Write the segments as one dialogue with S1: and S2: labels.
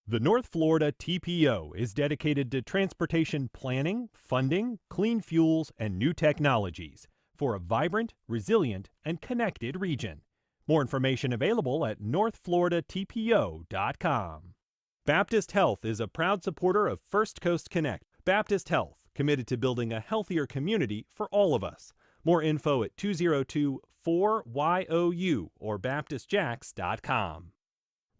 S1: The North Florida TPO is dedicated to transportation planning, funding, clean fuels, and new technologies for a vibrant, resilient, and connected region. More information available at northfloridatpo.com. Baptist Health is a proud supporter of First Coast Connect. Baptist Health, committed to building a healthier community for all of us. More info at 202-4YOU or baptistjax.com.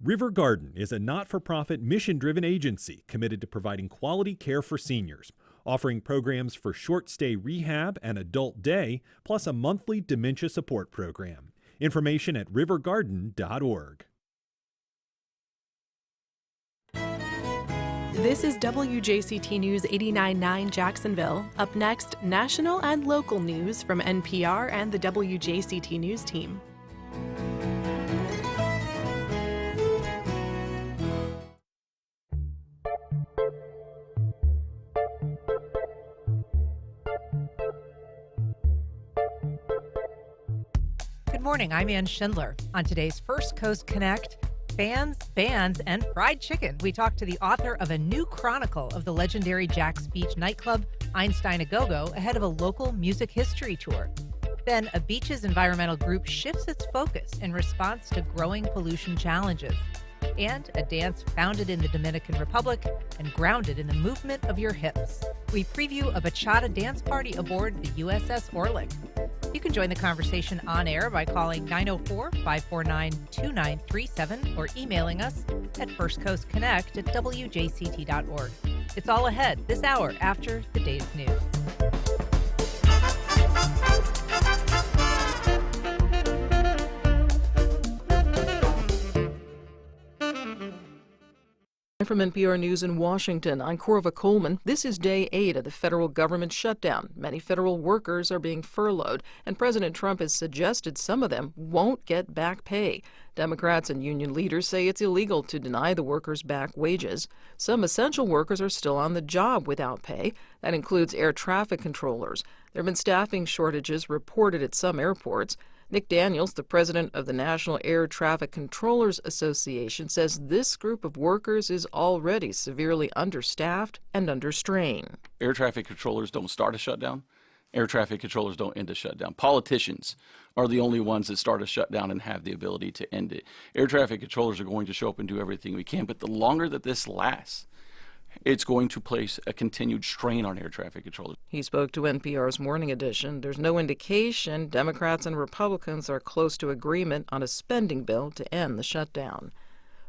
S1: River Garden is a not-for-profit, mission-driven agency committed to providing quality care for seniors, offering programs for short-stay rehab and adult day, plus a monthly dementia support program. Information at rivergarden.org.
S2: This is WJCT News 89.9 Jacksonville. Up next, national and local news from NPR and the WJCT News team.
S3: Good morning, I'm Ann Schindler. On today's First Coast Connect, fans, bands, and fried chicken. We talked to the author of a new chronicle of the legendary Jax Beach nightclub, Einstein A Go-Go, ahead of a local music history tour. Then, a beach's environmental group shifts its focus in response to growing pollution challenges. And a dance founded in the Dominican Republic and grounded in the movement of your hips. We preview a bachata dance party aboard the USS Orlik. You can join the conversation on air by calling 904-549-2937 or emailing us at firstcoastconnect@wjct.org. It's all ahead this hour after the day's news.
S4: From NPR News in Washington, I'm Corva Coleman. This is day 8 of the federal government shutdown. Many federal workers are being furloughed, and President Trump has suggested some of them won't get back pay. Democrats and union leaders say it's illegal to deny the workers back wages. Some essential workers are still on the job without pay. That includes air traffic controllers. There have been staffing shortages reported at some airports. Nick Daniels, the president of the National Air Traffic Controllers Association, says this group of workers is already severely understaffed and under strain.
S5: Air traffic controllers don't start a shutdown. Air traffic controllers don't end a shutdown. Politicians are the only ones that start a shutdown and have the ability to end it. Air traffic controllers are going to show up and do everything we can, but the longer that this lasts, it's going to place a continued strain on air traffic controllers.
S4: He spoke to NPR's Morning Edition. There's no indication Democrats and Republicans are close to agreement on a spending bill to end the shutdown.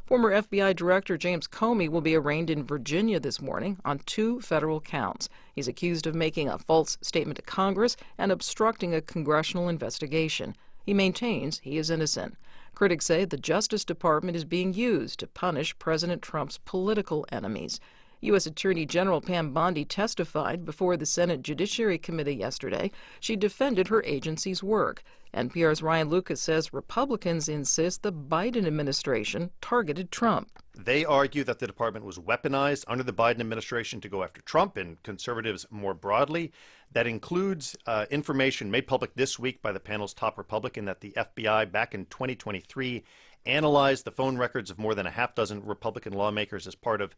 S4: Former FBI Director James Comey will be arraigned in Virginia this morning on 2 federal counts. He's accused of making a false statement to Congress and obstructing a congressional investigation. He maintains he is innocent. Critics say the Justice Department is being used to punish President Trump's political enemies. U.S. Attorney General Pam Bondi testified before the Senate Judiciary Committee yesterday. She defended her agency's work. NPR's Ryan Lucas says Republicans insist the Biden administration targeted Trump.
S6: They argue that the department was weaponized under the Biden administration to go after Trump and conservatives more broadly. That includes information made public this week by the panel's top Republican that the FBI back in 2023 analyzed the phone records of more than a half dozen Republican lawmakers as part of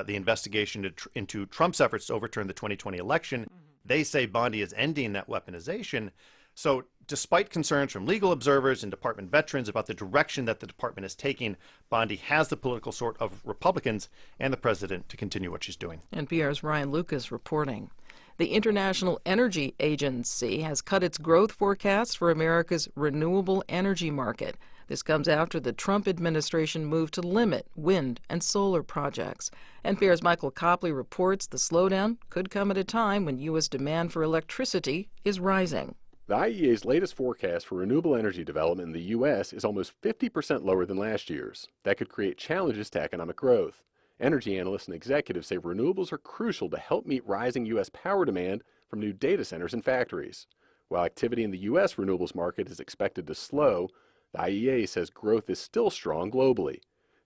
S6: the investigation into Trump's efforts to overturn the 2020 election. They say Bondi is ending that weaponization. So despite concerns from legal observers and department veterans about the direction that the department is taking, Bondi has the political support of Republicans and the president to continue what she's doing.
S4: NPR's Ryan Lucas reporting. The International Energy Agency has cut its growth forecast for America's renewable energy market. This comes after the Trump administration moved to limit wind and solar projects. NPR's Michael Copley reports the slowdown could come at a time when U.S. demand for electricity is rising.
S7: The IEA's latest forecast for renewable energy development in the U.S. is almost 50% lower than last year's. That could create challenges to economic growth. Energy analysts and executives say renewables are crucial to help meet rising U.S. power demand from new data centers and factories. While activity in the U.S. renewables market is expected to slow, the IEA says growth is still strong globally.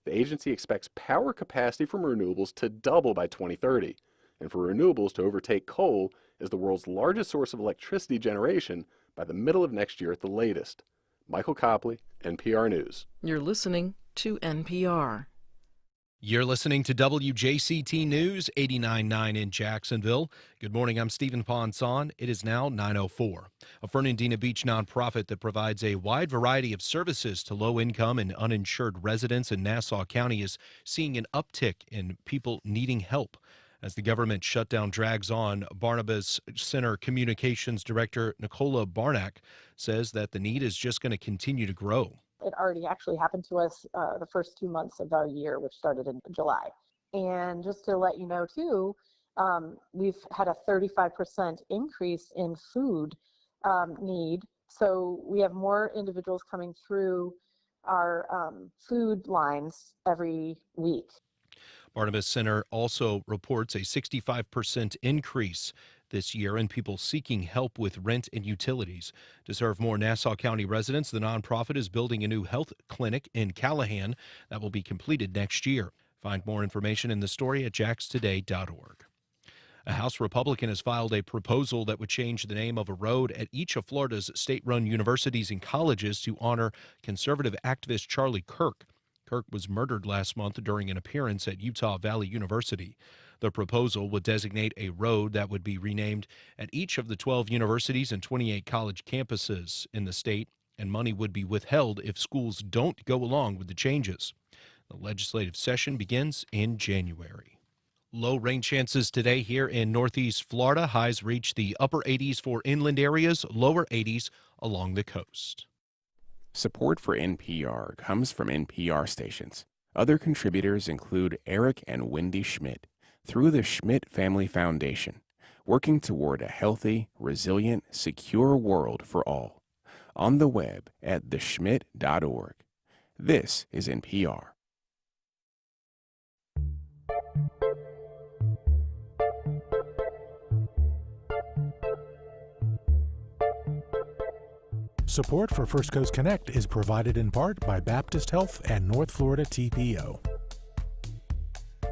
S7: The agency expects power capacity from renewables to double by 2030, and for renewables to overtake coal as the world's largest source of electricity generation by the middle of next year at the latest. Michael Copley, NPR News.
S4: You're listening to NPR.
S8: You're listening to WJCT News 89.9 in Jacksonville. Good morning, I'm Stephen Ponson. It is now 9:04. A Fernandina Beach nonprofit that provides a wide variety of services to low-income and uninsured residents in Nassau County is seeing an uptick in people needing help. As the government shutdown drags on, Barnabas Center Communications Director Nicola Barnack says that the need is just going to continue to grow.
S9: It already actually happened to us the first 2 months of our year, which started in July. And just to let you know, too, we've had a 35% increase in food need. So we have more individuals coming through our food lines every week.
S8: Barnabas Center also reports a 65% increase this year in people seeking help with rent and utilities. To serve more Nassau County residents, the nonprofit is building a new health clinic in Callahan that will be completed next year. Find more information in the story at jaxtoday.org. A House Republican has filed a proposal that would change the name of a road at each of Florida's state-run universities and colleges to honor conservative activist Charlie Kirk. Kirk was murdered last month during an appearance at Utah Valley University. The proposal would designate a road that would be renamed at each of the 12 universities and 28 college campuses in the state, and money would be withheld if schools don't go along with the changes. The legislative session begins in January. Low rain chances today here in northeast Florida. Highs reach the upper 80s for inland areas, lower 80s along the coast.
S10: Support for NPR comes from NPR stations. Other contributors include Eric and Wendy Schmidt through the Schmidt Family Foundation, working toward a healthy, resilient, secure world for all. On the web at theschmidt.org. This is NPR.
S11: Support for First Coast Connect is provided in part by Baptist Health and North Florida TPO.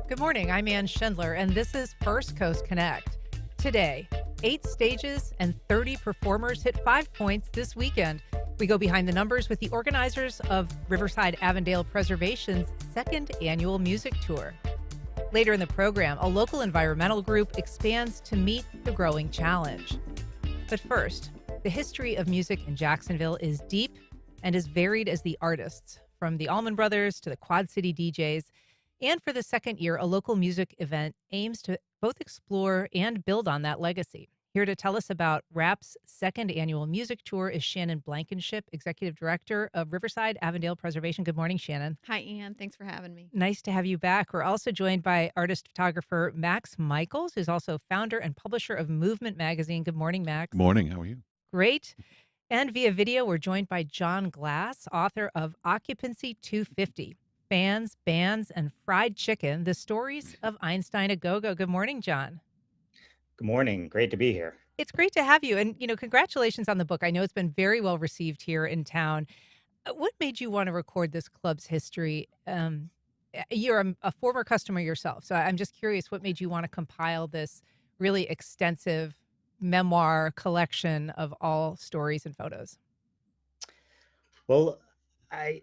S3: Good morning, I'm Ann Schindler, and this is First Coast Connect. Today, 8 stages and 30 performers hit 5 points this weekend. We go behind the numbers with the organizers of Riverside Avondale Preservation's 2nd annual music tour. Later in the program, a local environmental group expands to meet the growing challenge. But first, the history of music in Jacksonville is deep and as varied as the artists, from the Allman Brothers to the Quad City DJs. And for the 2nd year, a local music event aims to both explore and build on that legacy. Here to tell us about RAP's 2nd annual music tour is Shannon Blankinship, Executive Director of Riverside Avondale Preservation. Good morning, Shannon.
S12: Hi, Ann. Thanks for having me.
S3: Nice to have you back. We're also joined by artist-photographer Max Michaels, who's also founder and publisher of Movement Magazine. Good morning, Max.
S13: Good morning. How are you?
S3: Great. And via video, we're joined by John Glass, author of Occupancy 250, Fans, Bands, and Fried Chicken, the stories of Einstein A Go-Go. Good morning, John.
S14: Good morning. Great to be here.
S3: It's great to have you. And, congratulations on the book. I know it's been very well received here in town. What made you want to record this club's history? You're a former customer yourself, so I'm just curious, what made you want to compile this really extensive memoir collection of all stories and photos?
S14: Well, I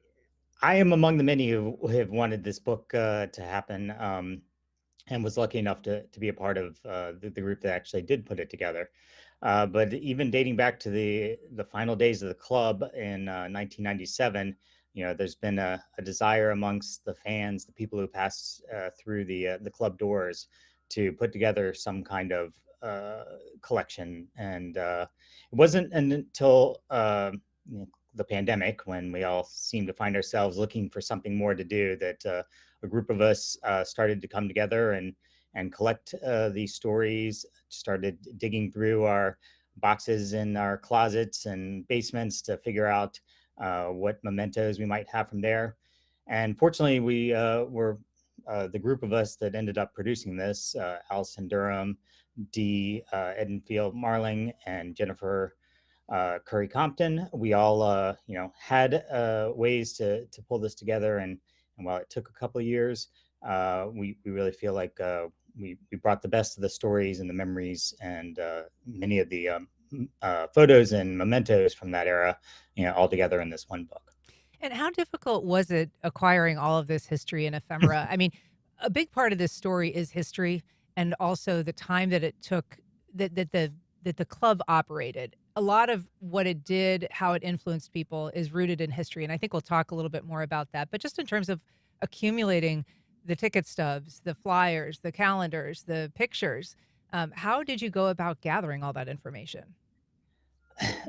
S14: am among the many who have wanted this book to happen, and was lucky enough to be a part of the group that actually did put it together. But even dating back to the final days of the club in 1997, there's been a desire amongst the fans, the people who passed through the club doors, to put together some kind of collection. And it wasn't until the pandemic, when we all seemed to find ourselves looking for something more to do, that a group of us started to come together and collect these stories, started digging through our boxes in our closets and basements to figure out what mementos we might have from there. And fortunately, we were the group of us that ended up producing this, Allison Durham, Dee Edenfield Marling, and Jennifer Curry Compton. We all, had ways to pull this together. And while it took a couple of years, we really feel like we brought the best of the stories and the memories and many of the photos and mementos from that era, all together in this one book.
S3: And how difficult was it acquiring all of this history and ephemera? I mean, a big part of this story is history and also the time that it took that the club operated. A lot of what it did, how it influenced people, is rooted in history, and I think we'll talk a little bit more about that. But just in terms of accumulating the ticket stubs, the flyers, the calendars, the pictures, how did you go about gathering all that information?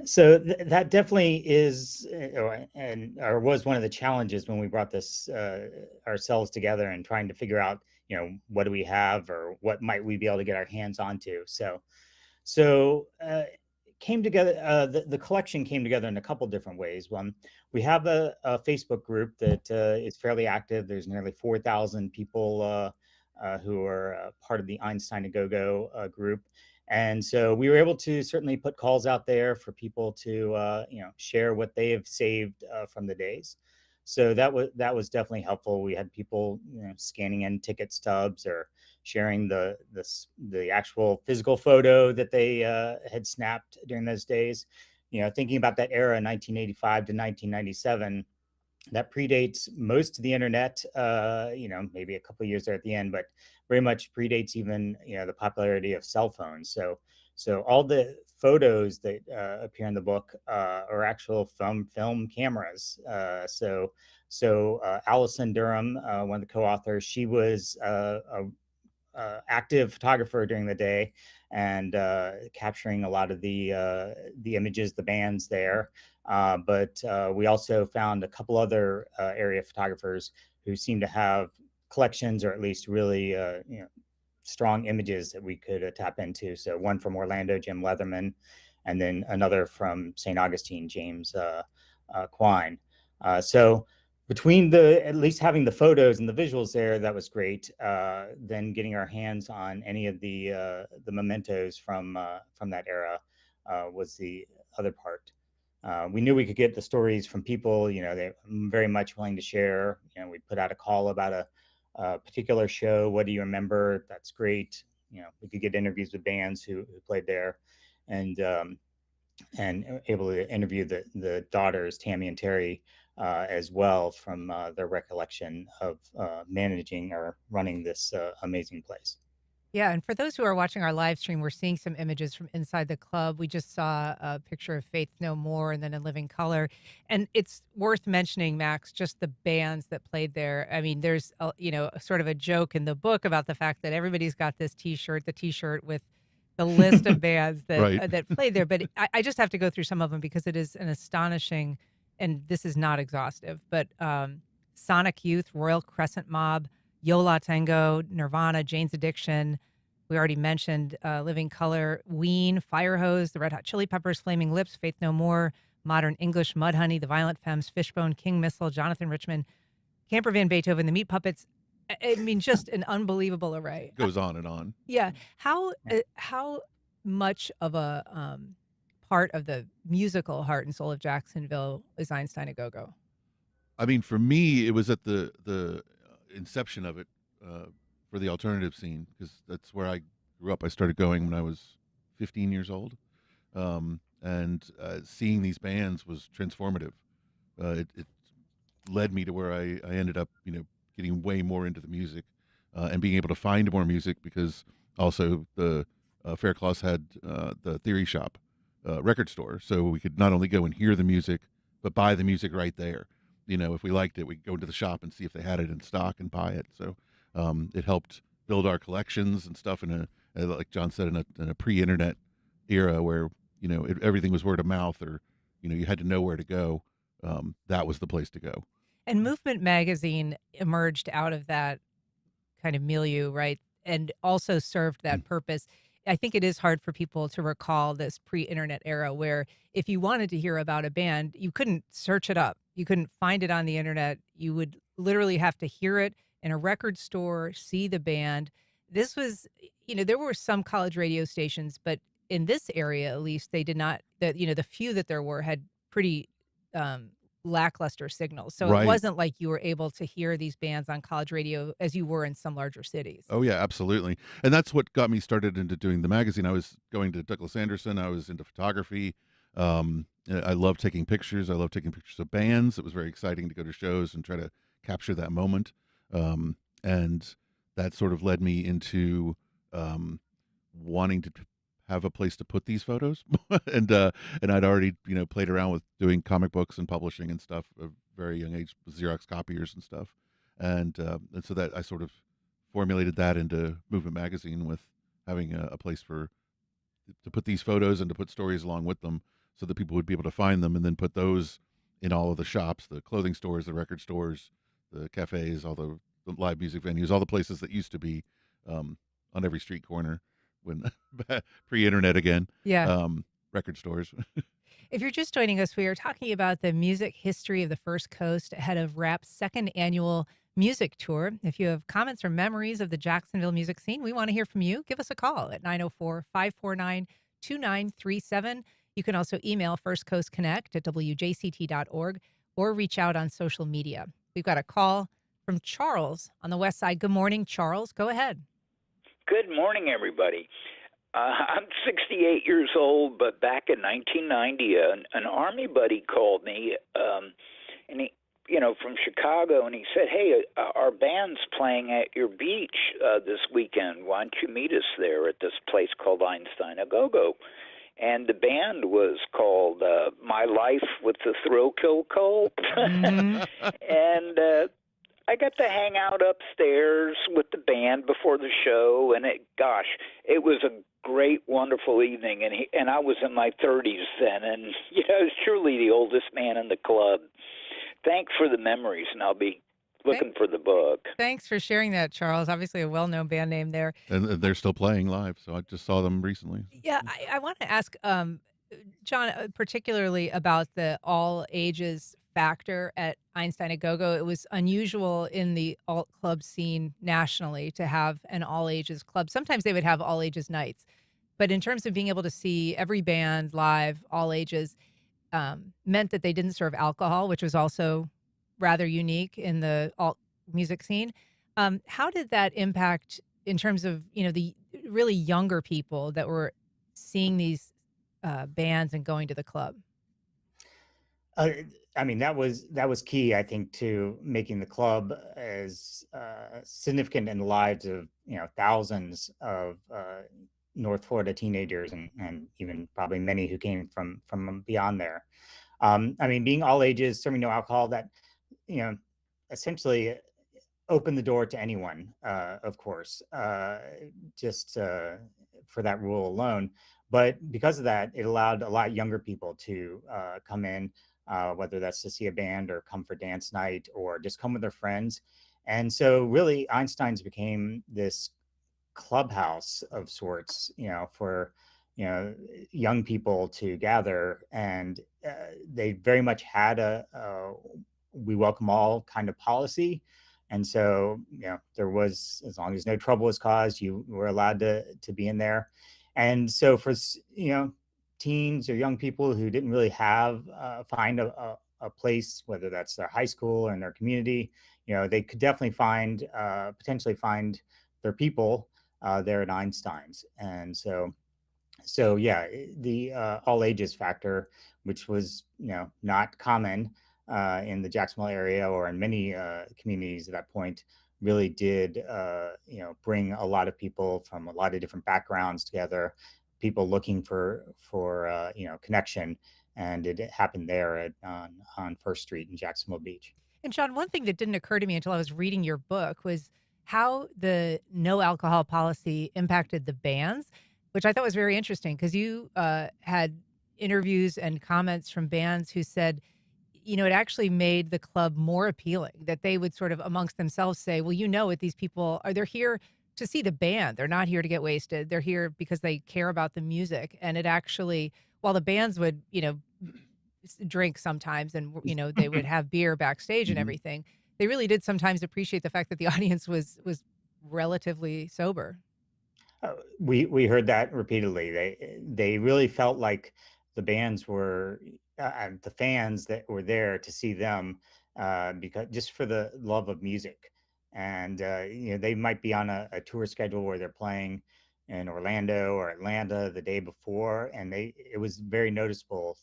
S14: So that definitely is, or was one of the challenges when we brought this ourselves together and trying to figure out, what do we have or what might we be able to get our hands onto. So it came together. The collection came together in a couple different ways. One, we have a Facebook group that is fairly active. There's nearly 4,000 people who are part of the Einstein A Go-Go group. And so we were able to certainly put calls out there for people to, share what they have saved from the days. So that was definitely helpful. We had people, scanning in ticket stubs or sharing the actual physical photo that they had snapped during those days. Thinking about that era, 1985 to 1997. That predates most of the internet, maybe a couple of years there at the end, but very much predates even, the popularity of cell phones. So all the photos that appear in the book are actual film cameras. So Allison Durham, one of the co-authors, she was a active photographer during the day and capturing a lot of the images, the bands there. But we also found a couple other area photographers who seem to have collections or at least really strong images that we could tap into. So one from Orlando, Jim Leatherman, and then another from St. Augustine, James Quine. So between at least having the photos and the visuals there, that was great. Then getting our hands on any of the mementos from that era was the other part. We knew we could get the stories from people. They're very much willing to share. We put out a call about a particular show. What do you remember? That's great. We could get interviews with bands who played there, and able to interview the daughters, Tammy and Terry, as well, from their recollection of managing or running this amazing place.
S3: Yeah, and for those who are watching our live stream, we're seeing some images from inside the club. We just saw a picture of Faith No More and then In Living Color. And it's worth mentioning, Max, just the bands that played there. I mean, there's sort of a joke in the book about the fact that everybody's got this T-shirt, the T-shirt with the list of bands that
S8: Right.
S3: that played there. But I just have to go through some of them because it is an astonishing, and this is not exhaustive, but Sonic Youth, Royal Crescent Mob, Yo La Tengo, Nirvana, Jane's Addiction. We already mentioned Living Color, Ween, Firehose, the Red Hot Chili Peppers, Flaming Lips, Faith No More, Modern English, Mudhoney, the Violent Femmes, Fishbone, King Missile, Jonathan Richman, Camper Van Beethoven, the Meat Puppets. I mean, just an unbelievable array.
S8: Goes on and on.
S3: Yeah. How much of a part of the musical heart and soul of Jacksonville is Einstein A Go-Go?
S8: I mean, for me, it was at the inception of it for the alternative scene, because that's where I grew up. I started going when I was 15 years old, and seeing these bands was transformative. It led me to where I ended up, getting way more into the music and being able to find more music, because also the Faircloths had the Theory Shop record store, so we could not only go and hear the music, but buy the music right there. If we liked it, we'd go to the shop and see if they had it in stock and buy it. So it helped build our collections and stuff in like John said, in a pre-internet era where, everything was word of mouth, or, you had to know where to go. That was the place to go.
S3: And Movement Magazine emerged out of that kind of milieu, right? And also served that purpose. I think it is hard for people to recall this pre-internet era where if you wanted to hear about a band, you couldn't search it up. You couldn't find it on the internet. You would literally have to hear it in a record store, see the band. This was, there were some college radio stations, but in this area, at least, they did not, the few that there were had pretty lackluster signals. So
S8: Right.
S3: It wasn't like you were able to hear these bands on college radio as you were in some larger cities.
S8: Oh yeah, absolutely. And that's what got me started into doing the magazine. I was going to Douglas Anderson. I was into photography. I love taking pictures. I love taking pictures of bands. It was very exciting to go to shows and try to capture that moment. And
S12: that sort of led me into wanting to have a place to put these photos, and I'd already played around with doing comic books and publishing and stuff at a very young age, with Xerox copiers and stuff, and so that I sort of formulated that into Movement Magazine with having a place to put these photos and to put stories along with them, so that people would be able to find them and then put those in all of the shops, the clothing stores, the record stores, the cafes, all the live music venues, all the places that used to be on every street corner when pre-internet again.
S3: Yeah.
S12: Record stores.
S3: If you're just joining us, we are talking about the music history of the First Coast ahead of RAP's second annual music tour. If you have comments or memories of the Jacksonville music scene, we want to hear from you. Give us a call at 904-549-2937. You can also email firstcoastconnect@wjct.org or reach out on social media. We've got a call from Charles on the west side. Good morning, Charles. Go ahead.
S13: Good morning, everybody. I'm 68 years old, but back in 1990, an Army buddy called me, and he, from Chicago, and he said, "Hey, our band's playing at your beach this weekend. Why don't you meet us there at this place called Einstein A Go-Go?" And the band was called My Life with the Thrill Kill Cult. And I got to hang out upstairs with the band before the show, and it was a great, wonderful evening. And I was in my 30s then, and I was truly the oldest man in the club. Thanks for the memories, and I'll be looking for the book.
S3: Thanks for sharing that, Charles. Obviously a well-known band name there.
S12: And they're still playing live, so I just saw them recently.
S3: Yeah, I want to ask John, particularly about the all ages factor at Einstein A Go-Go. It was unusual in the alt club scene nationally to have an all ages club. Sometimes they would have all ages nights, but in terms of being able to see every band live, all ages, meant that they didn't serve alcohol, which was also rather unique in the alt music scene. How did that impact in terms of the really younger people that were seeing these bands and going to the club?
S14: I mean, that was key, I think, to making the club as significant in the lives of thousands of North Florida teenagers and even probably many who came from beyond there. I mean, being all ages, serving no alcohol, that essentially opened the door to anyone, of course, just for that rule alone. But because of that, it allowed a lot younger people to come in, whether that's to see a band or come for dance night or just come with their friends. And so really Einstein's became this clubhouse of sorts, for, young people to gather. And they very much had a we welcome all kind of policy. And so, there was, as long as no trouble was caused, you were allowed to be in there. And so for, teens or young people who didn't really have find a place, whether that's their high school or in their community, they could definitely potentially find their people there at Einstein's. And so yeah, the all ages factor, which was not common in the Jacksonville area or in many communities at that point, really did bring a lot of people from a lot of different backgrounds together, people looking for connection, and it happened there on First Street in Jacksonville Beach.
S3: And John, one thing that didn't occur to me until I was reading your book was how the no alcohol policy impacted the bands, which I thought was very interesting, because you had interviews and comments from bands who said, it actually made the club more appealing, that they would sort of amongst themselves say, well, what these people are, they're here to see the band. They're not here to get wasted. They're here because they care about the music. And it actually, while the bands would, drink sometimes and, they would have beer backstage and everything, they really did sometimes appreciate the fact that the audience was relatively sober.
S14: We heard that repeatedly. They really felt like the bands were the fans that were there to see them because just for the love of music. And they might be on a tour schedule where they're playing in Orlando or Atlanta the day before, and it was very noticeable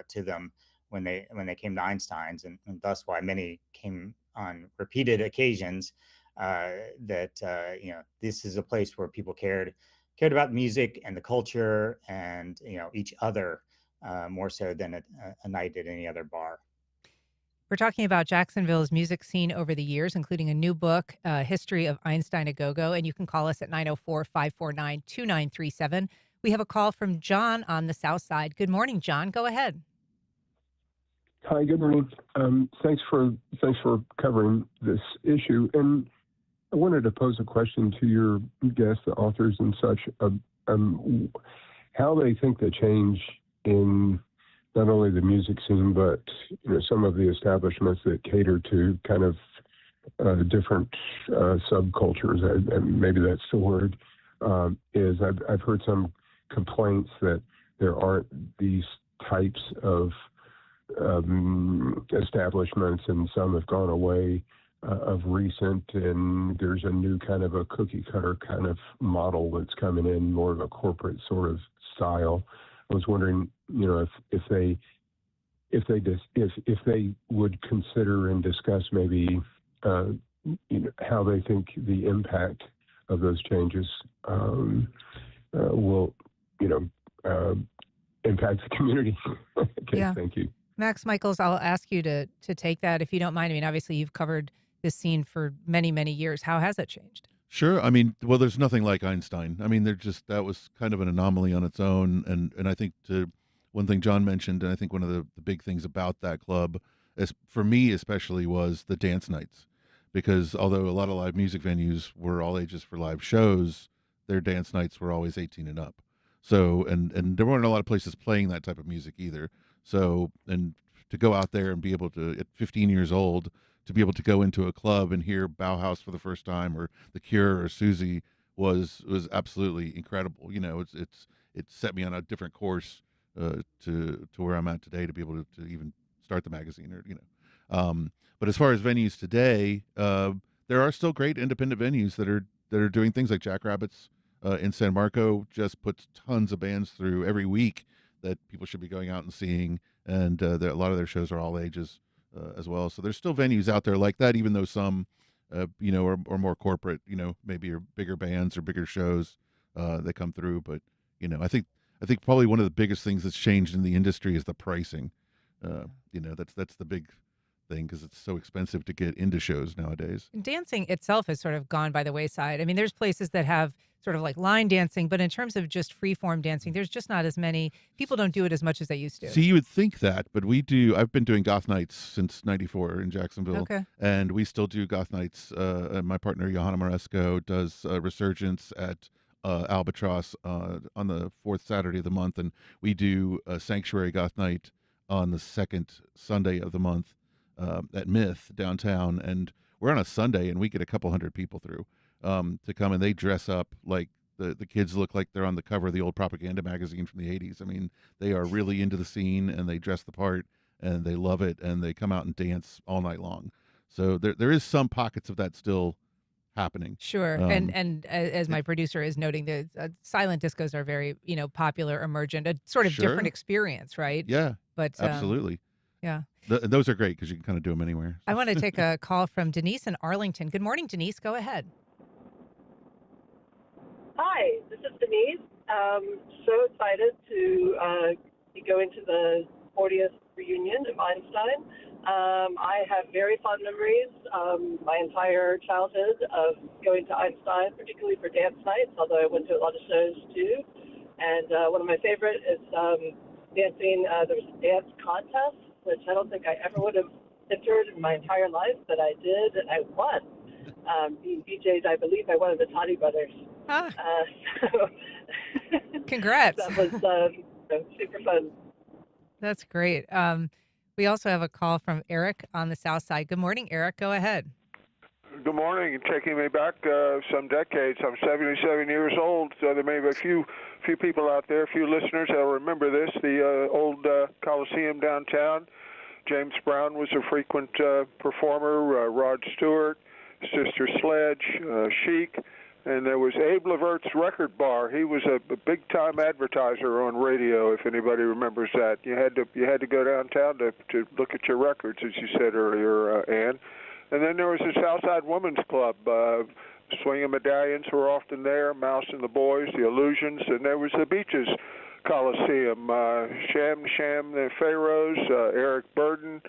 S14: to them when they came to Einstein's, and thus why many came on repeated occasions. that this is a place where people cared about music and the culture and each other more so than a night at any other bar.
S3: We're talking about Jacksonville's music scene over the years, including a new book, History of Einstein A Go-Go, and you can call us at 904-549-2937. We have a call from John on the South Side. Good morning, John. Go ahead.
S15: Hi, good morning. Thanks for covering this issue. And I wanted to pose a question to your guests, the authors and such, how they think the change in not only the music scene, but some of the establishments that cater to kind of different subcultures, and maybe that's the word, is I've heard some complaints that there aren't these types of establishments, and some have gone away of recent, and there's a new kind of a cookie cutter kind of model that's coming in, more of a corporate sort of style. I was wondering, if they would consider and discuss maybe, how they think the impact of those changes will, impact the community. Okay,
S3: Yeah.
S15: Thank you.
S3: Max Michaels, I'll ask you to take that if you don't mind. I mean, obviously you've covered this scene for many, many years. How has it changed?
S12: Sure. I mean, well, there's nothing like Einstein. I mean, that was kind of an anomaly on its own. And I think one thing John mentioned, and I think one of the big things about that club, for me especially, was the dance nights. Because although a lot of live music venues were all ages for live shows, their dance nights were always 18 and up. So, and there weren't a lot of places playing that type of music either. So, and to go out there and be able to, at 15 years old, to be able to go into a club and hear Bauhaus for the first time, or The Cure, or Susie, was absolutely incredible. It set me on a different course to where I'm at today, to be able to even start the magazine, or But as far as venues today, there are still great independent venues that are doing things like Jackrabbits in San Marco just puts tons of bands through every week that people should be going out and seeing, and a lot of their shows are all ages as well. So there's still venues out there like that, even though some, are more corporate, maybe are bigger bands or bigger shows that come through. But I think probably one of the biggest things that's changed in the industry is the pricing. That's the big thing, because it's so expensive to get into shows nowadays.
S3: Dancing itself has sort of gone by the wayside. I mean, there's places that have sort of like line dancing, but in terms of just free form dancing, there's just not as many. People don't do it as much as they used to.
S12: See, you would think that, but we do. I've been doing goth nights since '94 in Jacksonville.
S3: Okay.
S12: And we still do goth nights. And my partner, Johanna Maresco, does Resurgence at Albatross on the fourth Saturday of the month. And we do a Sanctuary Goth Night on the second Sunday of the month at Myth downtown. And we're on a Sunday, and we get a couple hundred people through to come, and they dress up like the kids look like they're on the cover of the old propaganda magazine from the 80s. I mean, they are really into the scene, and they dress the part, and they love it, and they come out and dance all night long. So there is some pockets of that still happening.
S3: Sure. And as my producer is noting, the silent discos are very, popular, emergent, a sort of different experience, right?
S12: Yeah,
S3: but
S12: absolutely.
S3: Yeah.
S12: Those are great because you can kind of do them anywhere.
S3: I want to take a call from Denise in Arlington. Good morning, Denise. Go ahead.
S16: Hi, this is Denise. So excited to be going to the 40th reunion of Einstein. I have very fond memories my entire childhood of going to Einstein, particularly for dance nights, although I went to a lot of shows too. And one of my favorite is dancing. There was a dance contest, which I don't think I ever would have entered in my entire life, but I did, and I won. Being DJs, I believe I won the Toddy Brothers.
S3: Congrats.
S16: That was super fun.
S3: That's great. We also have a call from Eric on the South Side. Good morning, Eric. Go ahead.
S17: Good morning. Taking me back some decades. I'm 77 years old, so there may be a few people out there, a few listeners that will remember this. The old Coliseum downtown. James Brown was a frequent performer. Rod Stewart, Sister Sledge, Chic. And there was Abe Levert's Record Bar. He was a big-time advertiser on radio, if anybody remembers that. You had to go downtown to look at your records, as you said earlier, Ann. And then there was the Southside Women's Club. Swinging Medallions were often there, Mouse and the Boys, the Illusions, and there was the Beaches Coliseum, Sham, the Pharaohs, Eric Burden,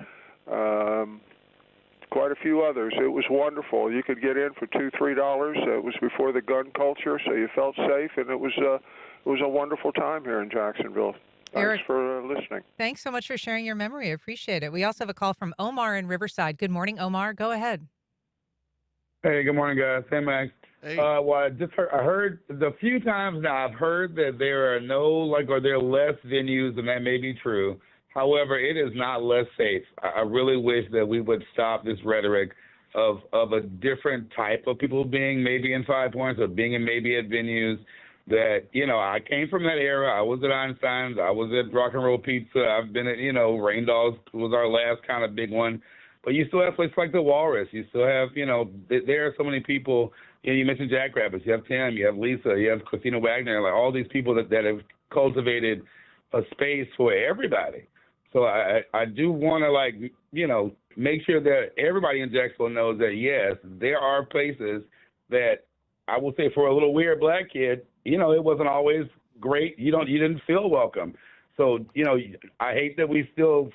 S17: quite a few others. It was wonderful. You could get in for $2-3. It was before the gun culture, so you felt safe, and it was a wonderful time here in Jacksonville. Thanks for listening.
S3: Thanks so much for sharing your memory. I appreciate it. We also have a call from Omar in Riverside. Good morning, Omar. Go ahead.
S18: Hey, good morning, guys. Hey, Max.
S12: Hey.
S18: Well, I heard the few times now I've heard that there are or there are less venues, and that may be true. However, it is not less safe. I really wish that we would stop this rhetoric of a different type of people being maybe in 5 Points or being maybe at venues. That, I came from that era. I was at Einstein's. I was at Rock and Roll Pizza. I've been at, Rain Dogs was our last kind of big one. But you still have places like the Walrus. You still have, there are so many people. You mentioned Jackrabbits. You have Tim. You have Lisa. You have Christina Wagner. Like all these people that have cultivated a space for everybody. So I do want to, make sure that everybody in Jacksonville knows that, yes, there are places that I will say for a little weird black kid, it wasn't always great. You didn't feel welcome. So, I hate that we still,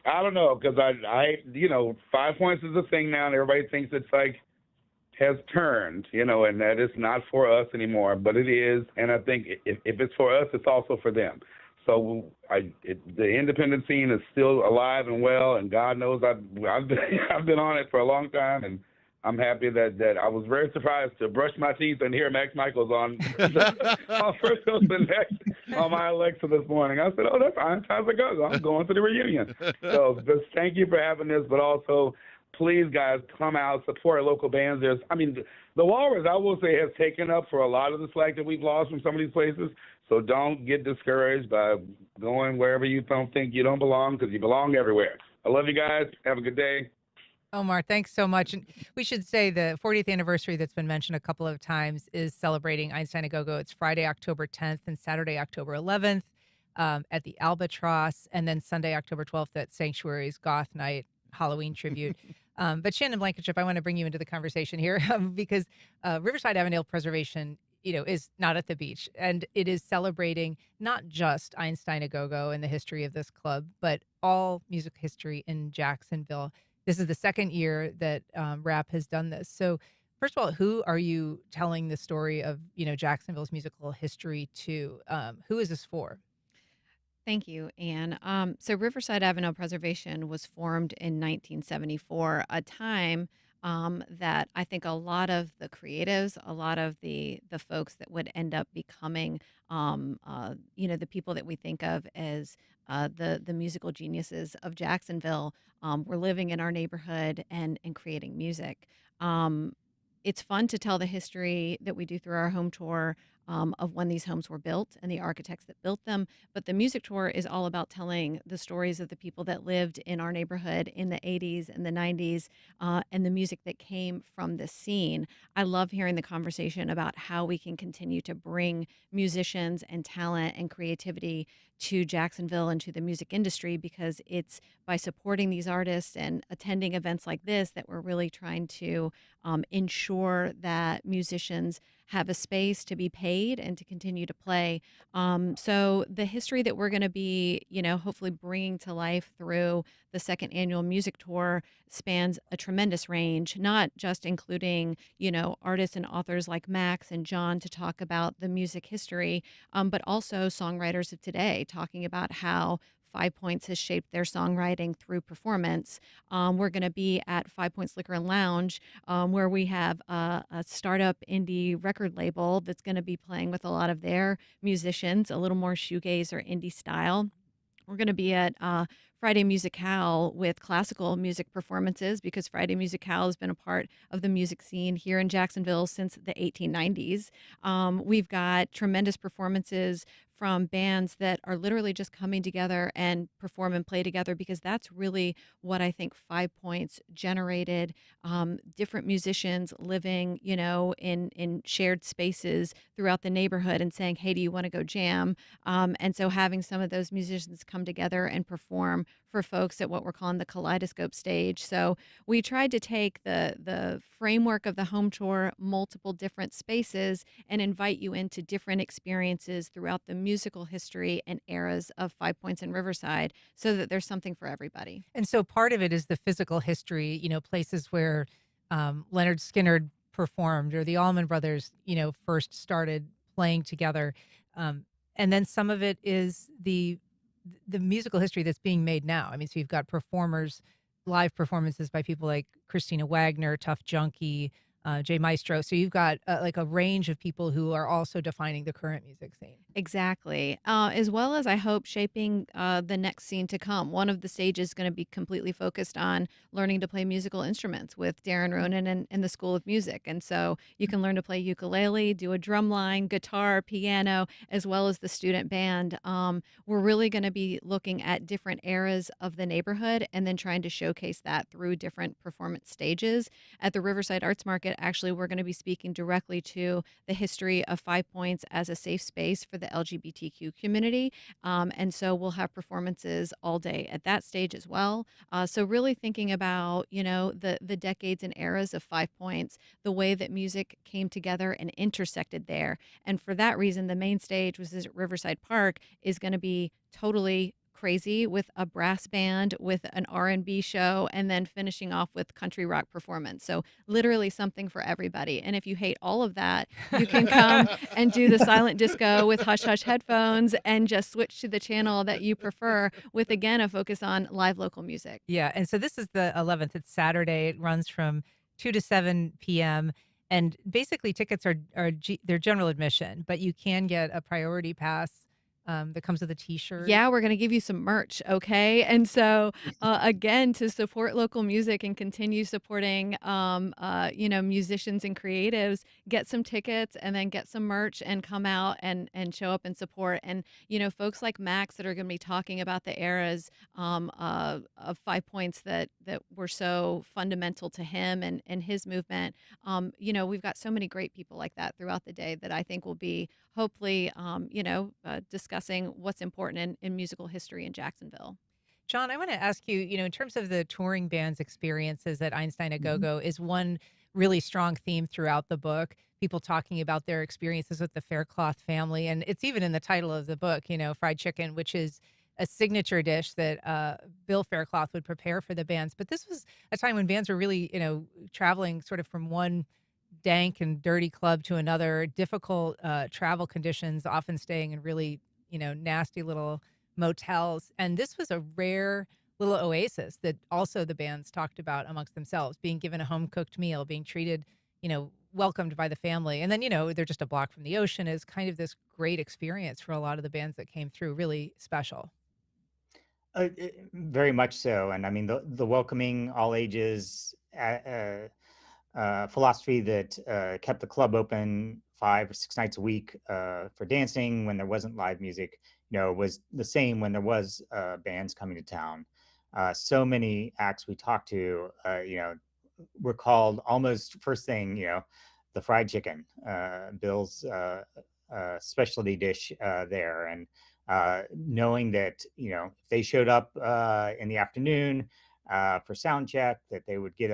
S18: I don't know, because I 5 Points is a thing now, and everybody thinks it's has turned, and that it's not for us anymore, but it is. And I think if it's for us, it's also for them. So the independent scene is still alive and well, and God knows I've been on it for a long time, and I'm happy that I was very surprised to brush my teeth and hear Max Michaels on First Coast Connect on my Alexa this morning. I said, oh, that's Einstein A Go-Go. I'm going to the reunion. So just thank you for having this, but also please, guys, come out, support local bands. The Walrus, I will say, has taken up for a lot of the slack that we've lost from some of these places. So don't get discouraged by going wherever you don't think you don't belong, because you belong everywhere. I love you guys. Have a good day.
S3: Omar, thanks so much. And we should say the 40th anniversary that's been mentioned a couple of times is celebrating Einstein A Go-Go. It's Friday, October 10th and Saturday, October 11th at the Albatross, and then Sunday, October 12th at Sanctuary's Goth Night Halloween tribute. But Shannon Blankinship, I want to bring you into the conversation here because Riverside Avondale Preservation, is not at the beach, and it is celebrating not just Einstein A Go-Go and the history of this club, but all music history in Jacksonville. This is the second year that RAP has done this. So first of all, who are you telling the story of, Jacksonville's musical history to? Who is this for?
S19: Thank you, Anne. So Riverside Avondale Preservation was formed in 1974, a time that I think a lot of the creatives, a lot of the folks that would end up becoming, the people that we think of as the musical geniuses of Jacksonville were living in our neighborhood and creating music. It's fun to tell the history that we do through our home tour of when these homes were built and the architects that built them. But the music tour is all about telling the stories of the people that lived in our neighborhood in the 80s and the 90s and the music that came from the scene. I love hearing the conversation about how we can continue to bring musicians and talent and creativity to Jacksonville and to the music industry, because it's by supporting these artists and attending events like this that we're really trying to ensure that musicians have a space to be paid and to continue to play. So the history that we're going to be, hopefully bringing to life through the second annual music tour spans a tremendous range, not just including, artists and authors like Max and John to talk about the music history, but also songwriters of today talking about how 5 Points has shaped their songwriting through performance. We're going to be at 5 Points Liquor and Lounge, where we have a startup indie record label that's going to be playing with a lot of their musicians, a little more shoegaze or indie style. We're going to be at Friday Musicale with classical music performances, because Friday Musicale has been a part of the music scene here in Jacksonville since the 1890s. We've got tremendous performances from bands that are literally just coming together and perform and play together, because that's really what I think 5 Points generated. Different musicians living, in shared spaces throughout the neighborhood and saying, hey, do you want to go jam? And so having some of those musicians come together and perform for folks at what we're calling the kaleidoscope stage. So we tried to take the framework of the home tour, multiple different spaces, and invite you into different experiences throughout the musical history and eras of Five Points and Riverside, so that there's something for everybody.
S3: And so part of it is the physical history, places where Leonard Skinner performed or the Allman Brothers, first started playing together. And then some of it is the musical history that's being made now. I mean, so you've got live performances by people like Christina Wagner, Tough Junkie, Jay Myztroh. So you've got like a range of people who are also defining the current music scene.
S19: Exactly. As well as I hope shaping the next scene to come. One of the stages is going to be completely focused on learning to play musical instruments with Darren Ronan and the School of Music. And so you can learn to play ukulele, do a drum line, guitar, piano, as well as the student band. We're really going to be looking at different eras of the neighborhood and then trying to showcase that through different performance stages. At the Riverside Arts Market, actually, we're going to be speaking directly to the history of Five Points as a safe space for the LGBTQ community. And so we'll have performances all day at that stage as well. So really thinking about, the decades and eras of Five Points, the way that music came together and intersected there. And for that reason, the main stage, which is at Riverside Park, is going to be totally crazy with a brass band, with an R&B show, and then finishing off with country rock performance. So literally something for everybody. And if you hate all of that, you can come and do the silent disco with hush hush headphones and just switch to the channel that you prefer with, again, a focus on live local music.
S3: Yeah. And so this is the 11th. It's Saturday. It runs from 2 to 7 p.m. And basically tickets they're general admission, but you can get a priority pass that comes with a T-shirt.
S19: Yeah, we're going to give you some merch, okay? And so, again, to support local music and continue supporting, musicians and creatives, get some tickets and then get some merch and come out and show up and support. And, folks like Max that are going to be talking about the eras of 5 Points that were so fundamental to him and his movement. We've got so many great people like that throughout the day that I think will be hopefully, discussing what's important in musical history in Jacksonville.
S3: John, I want to ask you, in terms of the touring band's experiences at Einstein A Go-Go is one really strong theme throughout the book. People talking about their experiences with the Faircloth family. And it's even in the title of the book, fried chicken, which is a signature dish that Bill Faircloth would prepare for the bands. But this was a time when bands were really, traveling sort of from one dank and dirty club to another, difficult travel conditions, often staying in really, nasty little motels. And this was a rare little oasis that also the bands talked about amongst themselves, being given a home-cooked meal, being treated, welcomed by the family. And then, they're just a block from the ocean is kind of this great experience for a lot of the bands that came through, really special.
S14: Very much so. And I mean, the welcoming all ages philosophy that kept the club open 5 or 6 nights a week for dancing when there wasn't live music, was the same when there was bands coming to town. So many acts we talked to, were called almost first thing, the fried chicken, Bill's specialty dish there. And knowing that, if they showed up in the afternoon for sound check, that they would get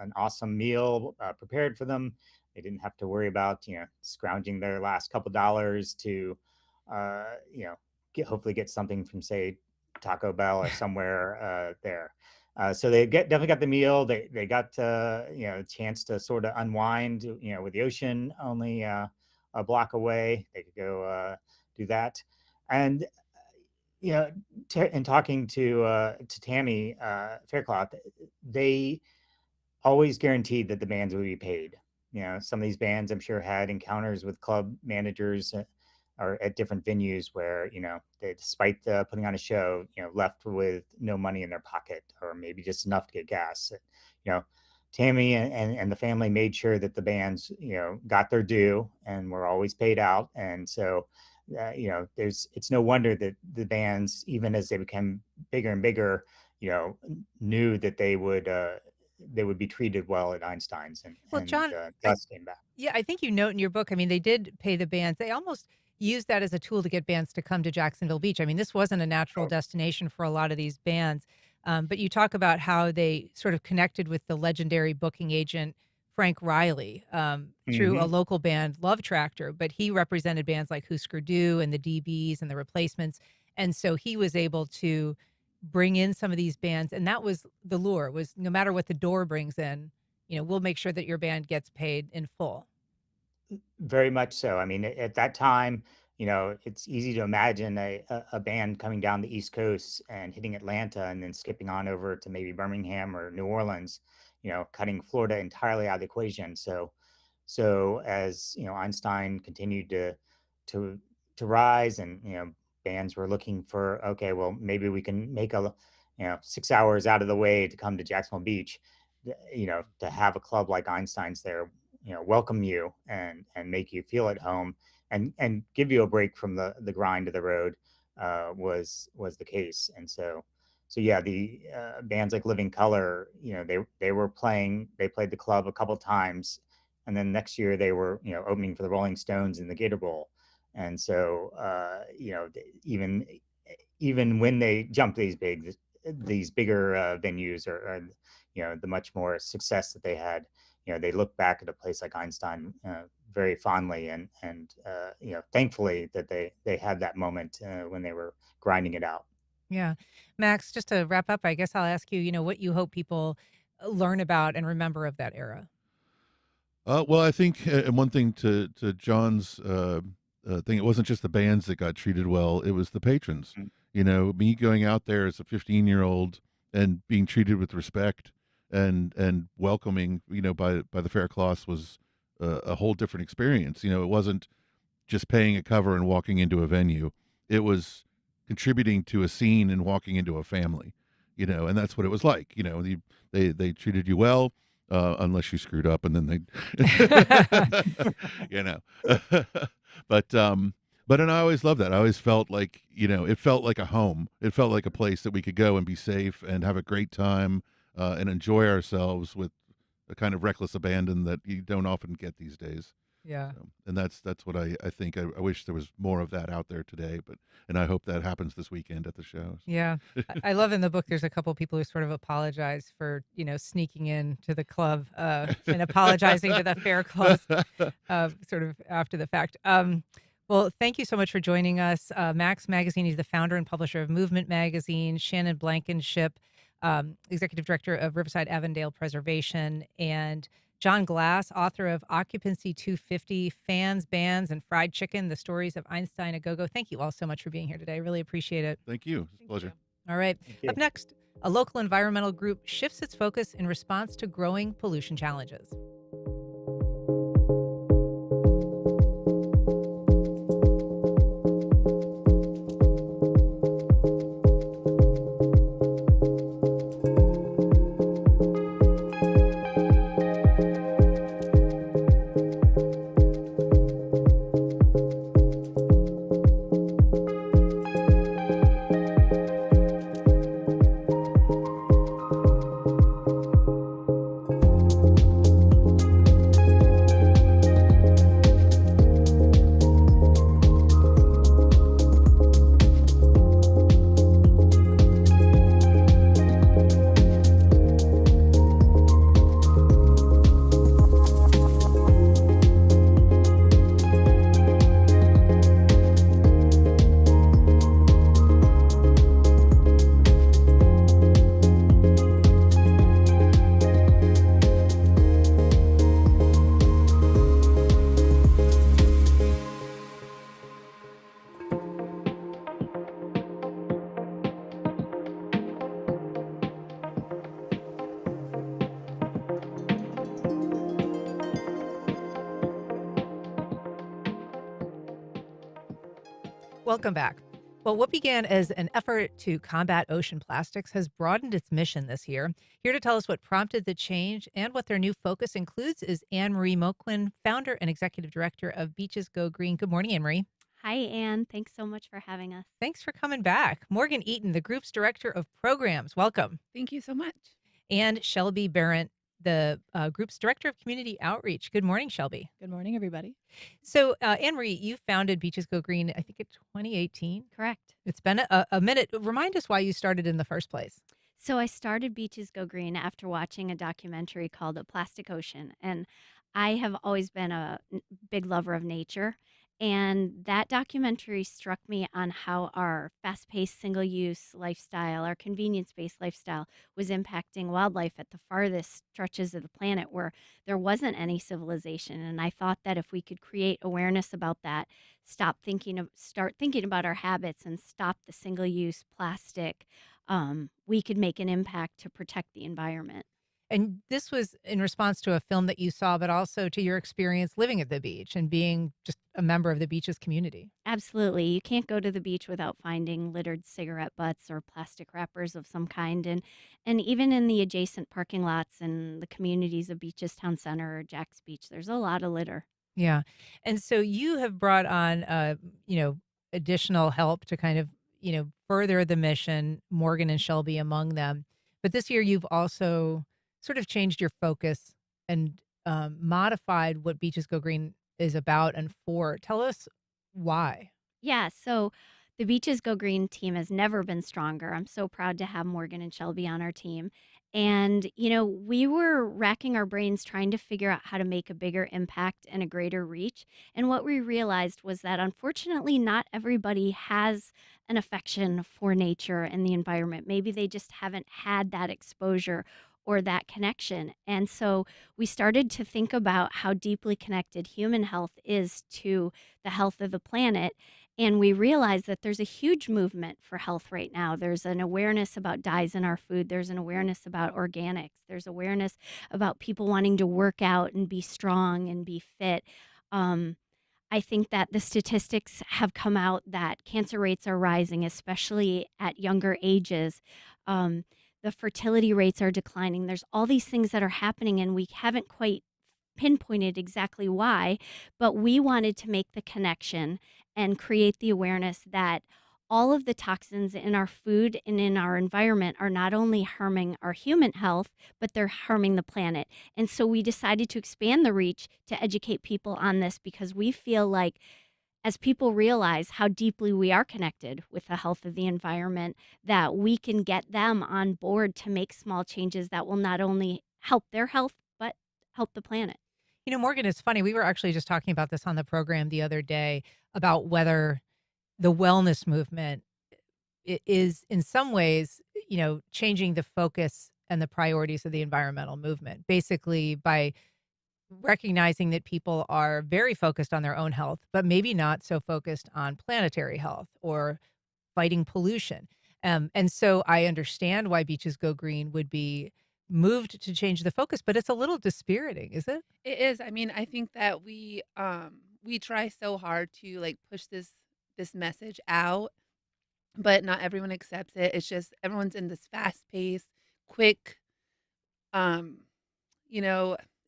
S14: an awesome meal prepared for them. They didn't have to worry about, scrounging their last couple dollars to, hopefully get something from, say, Taco Bell or somewhere there. So they definitely got the meal. They got, a chance to sort of unwind, with the ocean only a block away. They could go do that. And, in talking to Tammy Faircloth, they always guaranteed that the bands would be paid. Some of these bands, I'm sure, had encounters with club managers or at different venues where, they, despite putting on a show, left with no money in their pocket or maybe just enough to get gas. Tammy and the family made sure that the bands, got their due and were always paid out. And so, it's no wonder that the bands, even as they became bigger and bigger, knew that they would be treated well at Einstein's, and
S3: Well, John,
S14: thus came back.
S3: yeah, I think you note in your book, I mean, they did pay the bands. They almost, used that as a tool to get bands to come to Jacksonville Beach. I mean, this wasn't a natural destination for a lot of these bands. But you talk about how they sort of connected with the legendary booking agent, Frank Riley, through a local band, Love Tractor. But he represented bands like Husker Du and the DBs and the Replacements. And so he was able to bring in some of these bands. And that was the lure, was no matter what the door brings in, we'll make sure that your band gets paid in full.
S14: Very much so. I mean, at that time, it's easy to imagine a band coming down the East Coast and hitting Atlanta and then skipping on over to maybe Birmingham or New Orleans, cutting Florida entirely out of the equation. So as Einstein continued to rise, and bands were looking for, okay, well, maybe we can make 6 hours out of the way to come to Jacksonville Beach, to have a club like Einstein's there, welcome you and make you feel at home and give you a break from the grind of the road, was the case. And so yeah, the bands like Living Color, they played the club a couple times, and then next year they were opening for the Rolling Stones in the Gator Bowl. And so even when they jumped these bigger venues, or the much more success that they had, they look back at a place like Einstein very fondly, and thankfully that they had that moment when they were grinding it out.
S3: Yeah. Max, just to wrap up, I guess I'll ask you, what you hope people learn about and remember of that era.
S12: Well, I think, and one thing to John's thing, it wasn't just the bands that got treated well, it was the patrons. Me going out there as a 15-year-old and being treated with respect and welcoming, by the Fair Cloths was a whole different experience. It wasn't just paying a cover and walking into a venue. It was contributing to a scene and walking into a family, and that's what it was like. They treated you well, unless you screwed up, and then they, but and I always loved that. I always felt like, it felt like a home. It felt like a place that we could go and be safe and have a great time, and enjoy ourselves with a kind of reckless abandon that you don't often get these days.
S3: Yeah.
S12: And that's what I think. I wish there was more of that out there today, and I hope that happens this weekend at the shows.
S3: Yeah. I love in the book, there's a couple of people who sort of apologize for, sneaking in to the club, and apologizing to the Fair Cloths, sort of after the fact. Well, thank you so much for joining us. Max Magazine, he's the founder and publisher of Movement Magazine. Shannon Blankinship, executive director of Riverside Avondale Preservation, and John Glass, author of Occupancy 250, Fans, Bands, and Fried Chicken, The Stories of Einstein A Go-Go. Thank you all so much for being here today. I really appreciate it.
S12: Thank you. It's a pleasure.
S3: All right. Up next, a local environmental group shifts its focus in response to growing pollution challenges. Welcome back. Well, what began as an effort to combat ocean plastics has broadened its mission this year. Here to tell us what prompted the change and what their new focus includes is Anne-Marie Moquin, founder and executive director of Beaches Go Green. Good morning, Anne-Marie.
S20: Hi, Anne. Thanks so much for having us.
S3: Thanks for coming back. Morgan Eaton, the group's director of programs. Welcome.
S21: Thank you so much.
S3: And Shelby Barrett, the group's Director of Community Outreach. Good morning, Shelby.
S21: Good morning, everybody.
S3: So, Anne Marie, you founded Beaches Go Green, I think in 2018.
S20: Correct.
S3: It's been a minute. Remind us why you started in the first place.
S20: So I started Beaches Go Green after watching a documentary called A Plastic Ocean. And I have always been a big lover of nature. And that documentary struck me on how our fast paced, single use lifestyle, our convenience based lifestyle, was impacting wildlife at the farthest stretches of the planet where there wasn't any civilization. And I thought that if we could create awareness about that, start thinking about our habits and stop the single use plastic, we could make an impact to protect the environment.
S3: And this was in response to a film that you saw, but also to your experience living at the beach and being just a member of the beach's community.
S20: Absolutely. You can't go to the beach without finding littered cigarette butts or plastic wrappers of some kind. And even in the adjacent parking lots and the communities of Beaches Town Center or Jax Beach, there's a lot of litter.
S3: Yeah. And so you have brought on, additional help to kind of, further the mission, Morgan and Shelby among them. But this year you've also sort of changed your focus and modified what Beaches Go Green is about and for. Tell us why.
S20: Yeah, so the Beaches Go Green team has never been stronger. I'm so proud to have Morgan and Shelby on our team. And, we were racking our brains trying to figure out how to make a bigger impact and a greater reach. And what we realized was that unfortunately, not everybody has an affection for nature and the environment. Maybe they just haven't had that exposure or that connection. And so we started to think about how deeply connected human health is to the health of the planet. And we realized that there's a huge movement for health right now. There's an awareness about dyes in our food. There's an awareness about organics. There's awareness about people wanting to work out and be strong and be fit. I think that the statistics have come out that cancer rates are rising, especially at younger ages. The fertility rates are declining. There's all these things that are happening, and we haven't quite pinpointed exactly why, but we wanted to make the connection and create the awareness that all of the toxins in our food and in our environment are not only harming our human health, but they're harming the planet. And so we decided to expand the reach to educate people on this because we feel like as people realize how deeply we are connected with the health of the environment, that we can get them on board to make small changes that will not only help their health, but help the planet.
S3: Morgan, it's funny. We were actually just talking about this on the program the other day about whether the wellness movement is in some ways, changing the focus and the priorities of the environmental movement, basically by recognizing that people are very focused on their own health, but maybe not so focused on planetary health or fighting pollution. And so I understand why Beaches Go Green would be moved to change the focus, but it's a little dispiriting, is it?
S22: It is. I mean, I think that we try so hard to push this message out, but not everyone accepts it. It's just everyone's in this fast pace, quick,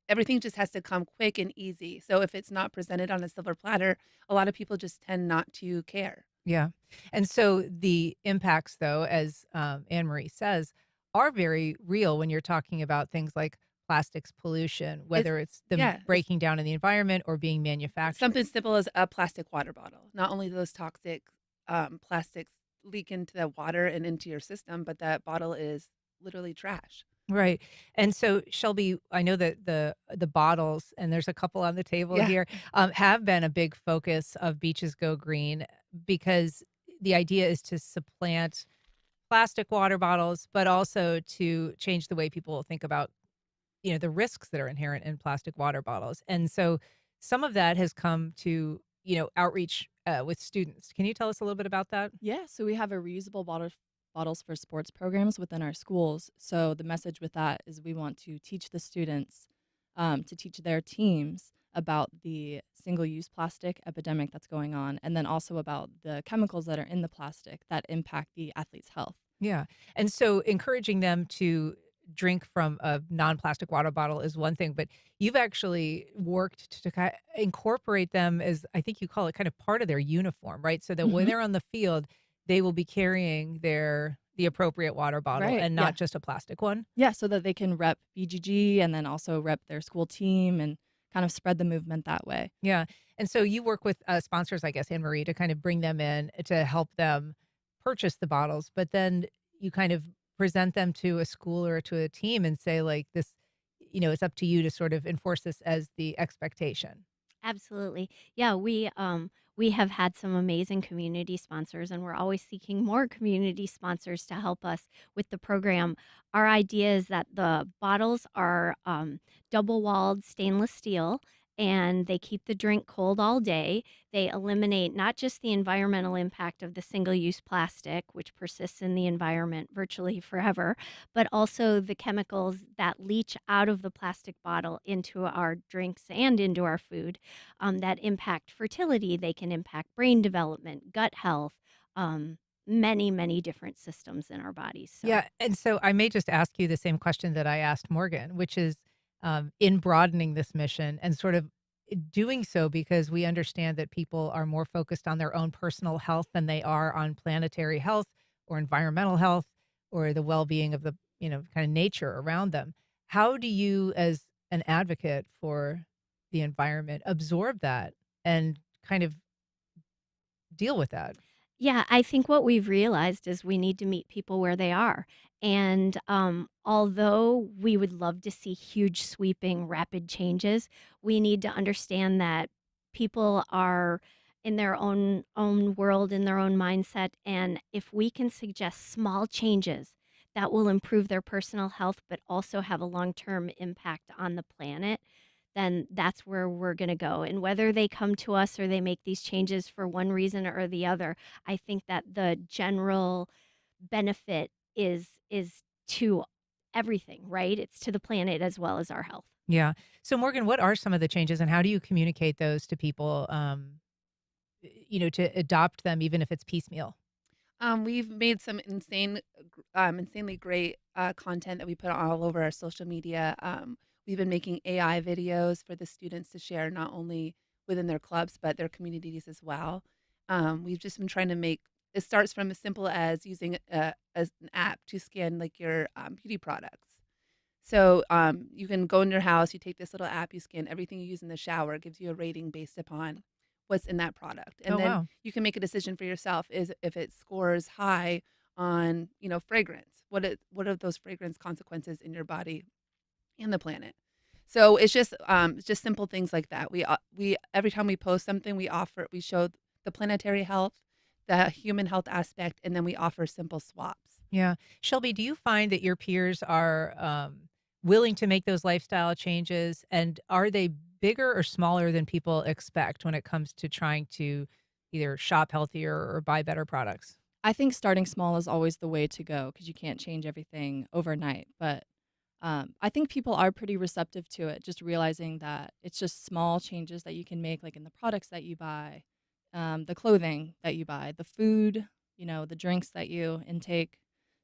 S22: everything just has to come quick and easy. So if it's not presented on a silver platter, a lot of people just tend not to care.
S3: Yeah. And so the impacts, though, as Anne Marie says, are very real when you're talking about things like plastics pollution, whether it's them breaking down in the environment or being manufactured.
S22: Something simple as a plastic water bottle. Not only those toxic plastics leak into the water and into your system, but that bottle is literally trash.
S3: Right. And so, Shelby, I know that the bottles, and there's a couple on the table here, have been a big focus of Beaches Go Green because the idea is to supplant plastic water bottles, but also to change the way people think about, the risks that are inherent in plastic water bottles. And so some of that has come to, outreach with students. Can you tell us a little bit about that?
S21: Yeah, so we have a reusable bottles for sports programs within our schools. So the message with that is we want to teach the students to teach their teams about the single-use plastic epidemic that's going on, and then also about the chemicals that are in the plastic that impact the athlete's health.
S3: Yeah. And so encouraging them to drink from a non-plastic water bottle is one thing, but you've actually worked to incorporate them as, I think you call it, kind of part of their uniform, right? So that when they're on the field, they will be carrying their the appropriate water bottle
S21: Right,
S3: and
S21: yeah.
S3: not just a plastic one?
S21: Yeah, so that they can rep BGG and then also rep their school team and kind of spread the movement that way.
S3: Yeah. And so you work with sponsors, I guess, Anne Marie, to kind of bring them in to help them purchase the bottles, but then you kind of present them to a school or to a team and say, like, this, it's up to you to sort of enforce this as the expectation.
S20: Absolutely. Yeah, we have had some amazing community sponsors and we're always seeking more community sponsors to help us with the program. Our idea is that the bottles are double-walled stainless steel and they keep the drink cold all day. They eliminate not just the environmental impact of the single-use plastic, which persists in the environment virtually forever, but also the chemicals that leach out of the plastic bottle into our drinks and into our food that impact fertility. They can impact brain development, gut health, many, many different systems in our bodies. So,
S3: Yeah. And so I may just ask you the same question that I asked Morgan, which is in broadening this mission and sort of doing so because we understand that people are more focused on their own personal health than they are on planetary health or environmental health or the well-being of the, kind of nature around them. How do you, as an advocate for the environment, absorb that and kind of deal with that?
S20: yeah, I think what we've realized is we need to meet people where they are. And although we would love to see huge, sweeping, rapid changes, we need to understand that people are in their own world, in their own mindset. And if we can suggest small changes that will improve their personal health, but also have a long-term impact on the planet, then that's where we're going to go. And whether they come to us or they make these changes for one reason or the other, I think that the general benefit is to everything, right? It's to the planet as well as our health.
S3: Yeah. So Morgan, what are some of the changes and how do you communicate those to people, to adopt them, even if it's piecemeal?
S22: We've made some insanely great content that we put all over our social media. We've been making AI videos for the students to share not only within their clubs but their communities as well. We've just been trying to make it starts from as simple as using as an app to scan like your beauty products. So you can go in your house, you take this little app, you scan everything you use in the shower, it gives you a rating based upon what's in that product. And
S3: Oh,
S22: then
S3: wow.
S22: you can make a decision for yourself is if it scores high on, fragrance. What are those fragrance consequences in your body and the planet? So it's just simple things like that. We every time we post something, we show the planetary health, the human health aspect, and then we offer simple swaps.
S3: Yeah. Shelby, do you find that your peers are willing to make those lifestyle changes? And are they bigger or smaller than people expect when it comes to trying to either shop healthier or buy better products?
S21: I think starting small is always the way to go because you can't change everything overnight. But I think people are pretty receptive to it, just realizing that it's just small changes that you can make, like in the products that you buy, the clothing that you buy, the food, the drinks that you intake.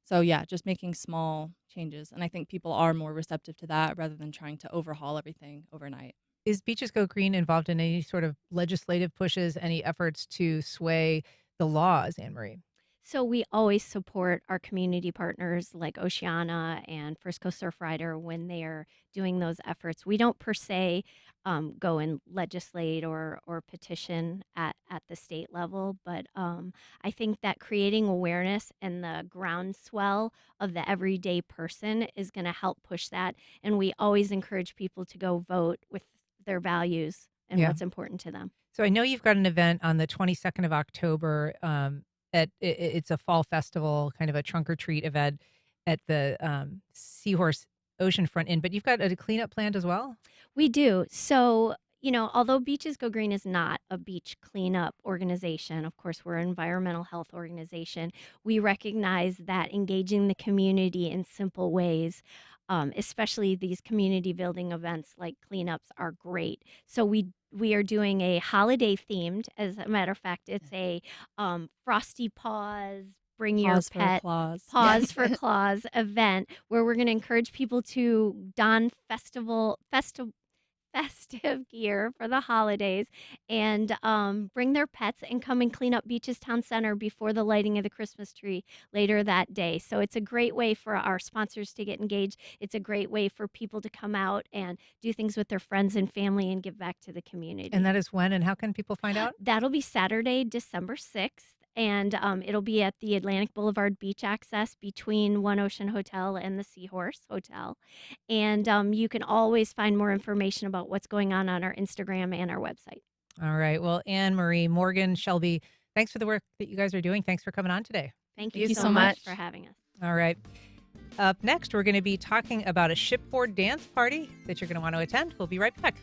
S21: So yeah, just making small changes. And I think people are more receptive to that rather than trying to overhaul everything overnight.
S3: Is Beaches Go Green involved in any sort of legislative pushes, any efforts to sway the laws, Anne Marie?
S20: So we always support our community partners like Oceana and First Coast Surfrider when they are doing those efforts. We don't per se go and legislate or petition at the state level, but I think that creating awareness and the groundswell of the everyday person is going to help push that. And we always encourage people to go vote with their values and
S3: Yeah.
S20: what's important to them.
S3: So I know you've got an event on the 22nd of October. It's a fall festival, kind of a trunk or treat event at the Seahorse Oceanfront Inn, but you've got a cleanup planned as well?
S20: We do. So, although Beaches Go Green is not a beach cleanup organization, of course, we're an environmental health organization, we recognize that engaging the community in simple ways, especially these community building events like cleanups, are great. So we are doing a holiday themed, as a matter of fact, it's a Frosty Paws, bring your
S21: Pause for
S20: pet,
S21: claws.
S20: Pause for Claws event where we're going to encourage people to don festive gear for the holidays and bring their pets and come and clean up Beaches Town Center before the lighting of the Christmas tree later that day. So it's a great way for our sponsors to get engaged. It's a great way for people to come out and do things with their friends and family and give back to the community.
S3: And that is when and how can people find out?
S20: That'll be Saturday, December 6th. And it'll be at the Atlantic Boulevard Beach Access between One Ocean Hotel and the Seahorse Hotel. And you can always find more information about what's going on our Instagram and our website.
S3: All right. Well, Anne Marie, Morgan, Shelby, thanks for the work that you guys are doing. Thanks for coming on today.
S20: Thank you so much for having us.
S3: All right. Up next, we're going to be talking about a shipboard dance party that you're going to want to attend. We'll be right back.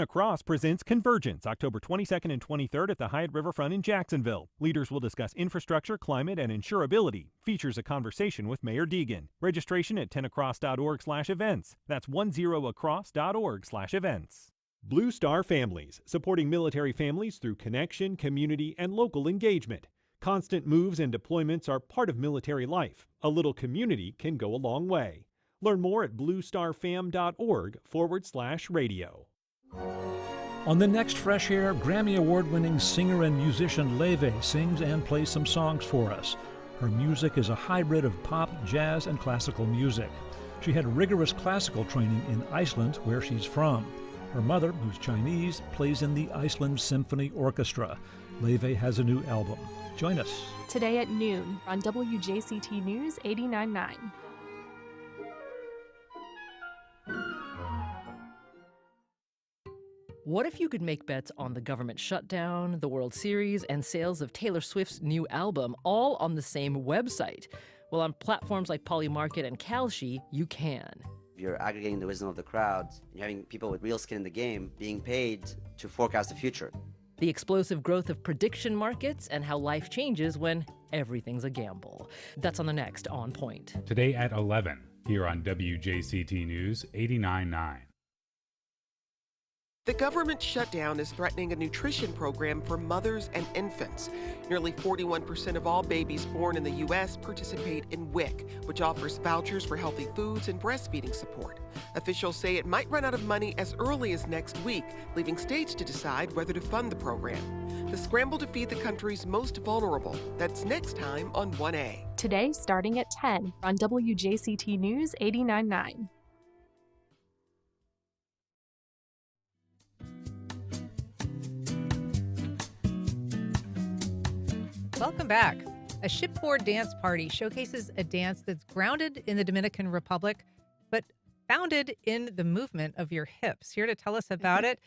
S1: Across presents Convergence, October 22nd and 23rd at the Hyatt Riverfront in Jacksonville. Leaders will discuss infrastructure, climate, and insurability. Features a conversation with Mayor Deegan. Registration at 10across.org/events. That's 10across.org/events. Blue Star Families, supporting military families through connection, community, and local engagement. Constant moves and deployments are part of military life. A little community can go a long way. Learn more at bluestarfam.org/radio.
S2: On the next Fresh Air, Grammy Award-winning singer and musician Leve sings and plays some songs for us. Her music is a hybrid of pop, jazz, and classical music. She had rigorous classical training in Iceland, where she's from. Her mother, who's Chinese, plays in the Iceland Symphony Orchestra. Leve has a new album. Join us.
S23: Today at noon on WJCT News 89.9.
S24: What if you could make bets on the government shutdown, the World Series, and sales of Taylor Swift's new album all on the same website? Well, on platforms like Polymarket and Kalshi, you can.
S25: You're aggregating the wisdom of the crowds, and you're having people with real skin in the game being paid to forecast the future.
S24: The explosive growth of prediction markets and how life changes when everything's a gamble. That's on the next On Point.
S26: Today at 11, here on WJCT News 89.9.
S27: The government shutdown is threatening a nutrition program for mothers and infants. Nearly 41% of all babies born in the U.S. participate in WIC, which offers vouchers for healthy foods and breastfeeding support. Officials say it might run out of money as early as next week, leaving states to decide whether to fund the program. The scramble to feed the country's most vulnerable. That's next time on 1A.
S23: Today, starting at 10 on WJCT News 89.9.
S3: Welcome back. A shipboard dance party showcases a dance that's grounded in the Dominican Republic, but founded in the movement of your hips. Here to tell us about it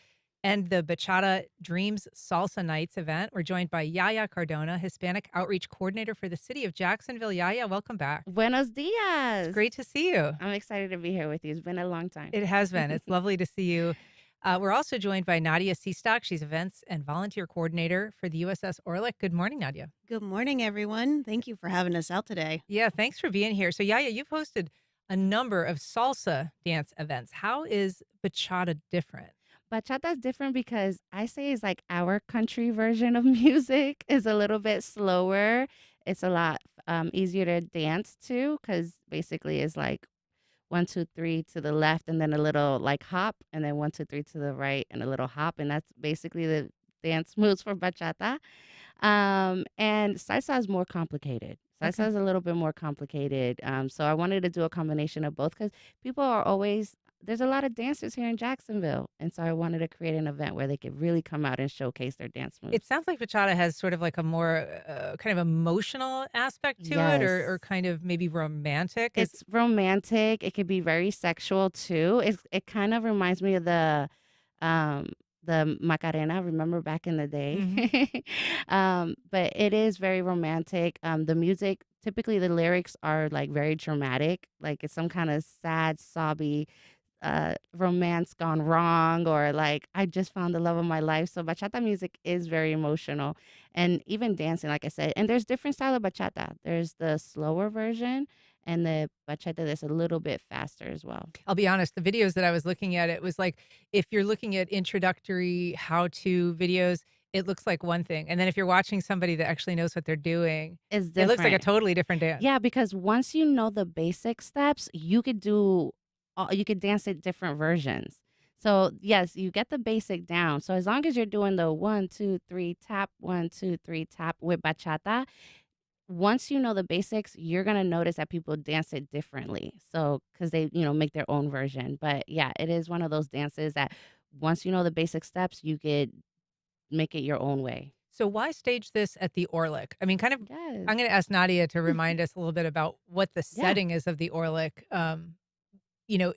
S3: and the Bachata Dreams Salsa Nights event, we're joined by Yaya Cardona, Hispanic Outreach Coordinator for the City of Jacksonville. Yaya, welcome back.
S28: Buenos dias.
S3: It's great to see you.
S28: I'm excited to be here with you. It's been a long time.
S3: It has been. It's lovely to see you. We're also joined by Nadia Seastock. She's Events and Volunteer Coordinator for the USS Orlick. Good morning, Nadia.
S29: Good morning, everyone. Thank you for having us out today.
S3: Yeah, thanks for being here. So, Yaya, you've hosted a number of salsa dance events. How is bachata different?
S28: Bachata is different because I say it's like our country version of music. Is a little bit slower. It's a lot easier to dance to because basically it's like 1, 2, 3 to the left and then a little like hop, and then 1, 2, 3 to the right and a little hop, and that's basically the dance moves for bachata. And salsa is more complicated. Salsa is a little bit more complicated. So I wanted to do a combination of both because people are always there's a lot of dancers here in Jacksonville. And so I wanted to create an event where they could really come out and showcase their dance moves.
S3: It sounds like bachata has sort of like a more kind of emotional aspect to it, or
S28: Yes.
S3: kind of maybe romantic.
S28: It's romantic. It could be very sexual too. It kind of reminds me of the Macarena, remember back in the day? But it is very romantic. The music, typically the lyrics are like very dramatic, like it's some kind of sad, sobby romance gone wrong, or like I just found the love of my life. So bachata music is very emotional, and even dancing, like I said. And there's different style of bachata. There's the slower version and the bachata that's a little bit faster as well.
S3: I'll be honest, the videos that I was looking at, it was like if you're looking at introductory how-to videos, it looks like one thing. And then if you're watching somebody that actually knows what they're doing,
S28: It's
S3: it looks like a
S28: different.
S3: totally different dance.
S28: Yeah, because once you know the basic steps, you could you could dance it different versions. So yes, you get the basic down. So as long as you're doing the 1, 2, 3 tap, 1, 2, 3 tap with bachata, once you know the basics, you're gonna notice that people dance it differently. So because they, make their own version. But yeah, it is one of those dances that once you know the basic steps, you could make it your own way.
S3: So why stage this at the Orlick? I mean, kind of,
S28: Yes.
S3: I'm going to ask Nadia to remind us a little bit about what the
S28: Yeah.
S3: setting is of the Orlick. You know,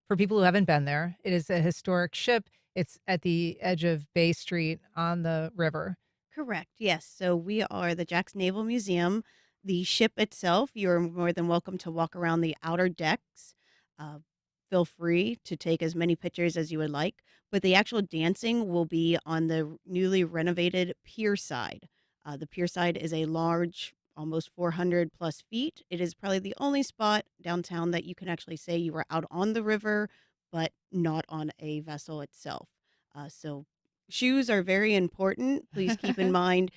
S3: for people who haven't been there, it is a historic ship. It's at the edge of Bay Street on the river.
S29: Correct. Yes. So we are the Jax Naval Museum. The ship itself, you're more than welcome to walk around the outer decks. Uh, feel free to take as many pictures as you would like, but the actual dancing will be on the newly renovated pier side. The pier side is a large, almost 400 plus feet. It is probably the only spot downtown that you can actually say you are out on the river, but not on a vessel itself. So shoes are very important. Please keep in mind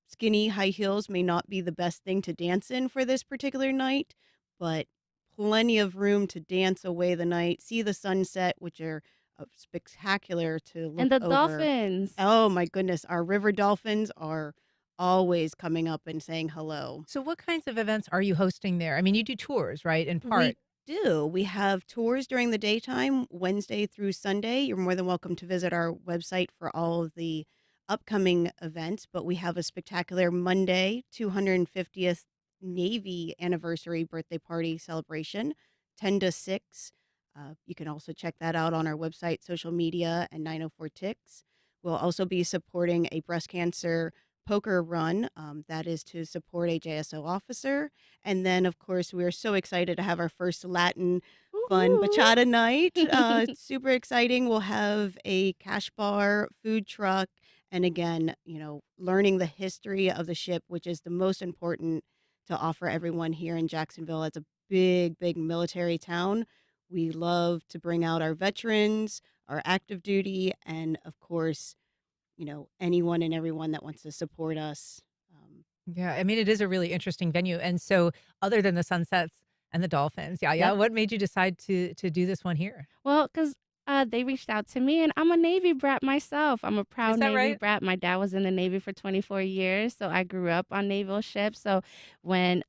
S29: skinny high heels may not be the best thing to dance in for this particular night, but plenty of room to dance away the night, see the sunset, which are spectacular to look
S28: And the
S29: over.
S28: dolphins.
S29: Oh my goodness, our river dolphins are always coming up and saying hello.
S3: So what kinds of events are you hosting there? I mean, you do tours, right? In part.
S29: We do. We have tours during the daytime, Wednesday through Sunday. You're more than welcome to visit our website for all of the upcoming events, but we have a spectacular Monday 250th Navy anniversary birthday party celebration, 10 to 6. You can also check that out on our website, social media, and 904 Ticks. We'll also be supporting a breast cancer poker run that is to support a JSO officer. And then, of course, we're so excited to have our first Latin fun bachata night. It's super exciting. We'll have a cash bar, food truck, and again, learning the history of the ship, which is the most important to offer everyone here in Jacksonville. It's a big, big military town. We love to bring out our veterans, our active duty, and of course, anyone and everyone that wants to support us.
S3: Yeah, I mean, it is a really interesting venue. And so other than the sunsets and the dolphins, yeah, what made you decide to do this one here?
S28: Well, because they reached out to me, and I'm a Navy brat myself. I'm a proud
S3: Is that
S28: Navy
S3: right?
S28: brat. My dad was in the Navy for 24 years, so I grew up on naval ships. So when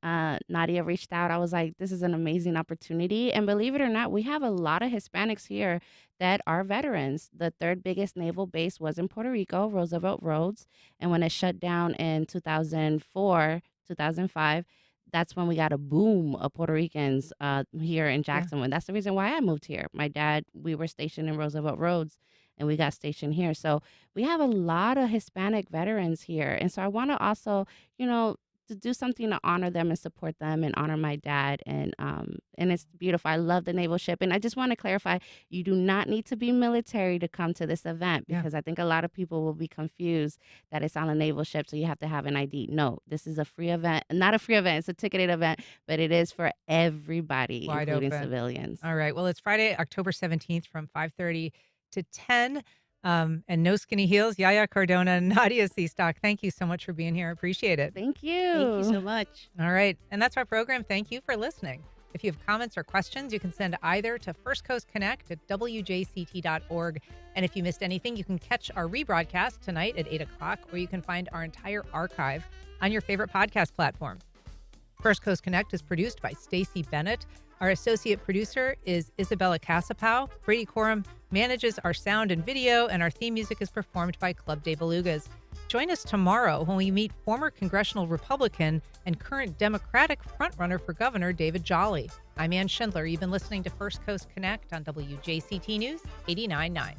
S28: Nadia reached out, I was like, this is an amazing opportunity. And believe it or not, we have a lot of Hispanics here that are veterans. The third biggest naval base was in Puerto Rico, Roosevelt Roads. And when it shut down in 2004, 2005, that's when we got a boom of Puerto Ricans here in Jacksonville. That's the reason why I moved here. My dad, we were stationed in Roosevelt Roads, and we got stationed here. So we have a lot of Hispanic veterans here. And so I want to also, to do something to honor them and support them and honor my dad. And it's beautiful. I love the naval ship. And I just want to clarify, you do not need to be military to come to this event, because I think a lot of people will be confused that it's on a naval ship, so you have to have an ID. No, this is a free event. Not a free event. It's a ticketed event, but it is for everybody,
S3: Wide
S28: including
S3: open.
S28: civilians.
S3: All right. Well, it's Friday, October 17th from 5:30 to 10. And no skinny heels, Yaya Cardona and Nadia Seastock. Thank you so much for being here. Appreciate it.
S28: Thank you.
S29: Thank you so much.
S3: All right. And that's our program. Thank you for listening. If you have comments or questions, you can send either to First Coast Connect at WJCT.org. And if you missed anything, you can catch our rebroadcast tonight at 8 o'clock, or you can find our entire archive on your favorite podcast platform. First Coast Connect is produced by Stacey Bennett. Our associate producer is Isabella Casapow. Brady Corum manages our sound and video, and our theme music is performed by Club de Belugas. Join us tomorrow when we meet former congressional Republican and current Democratic frontrunner for governor David Jolly. I'm Ann Schindler. You've been listening to First Coast Connect on WJCT News 89.9.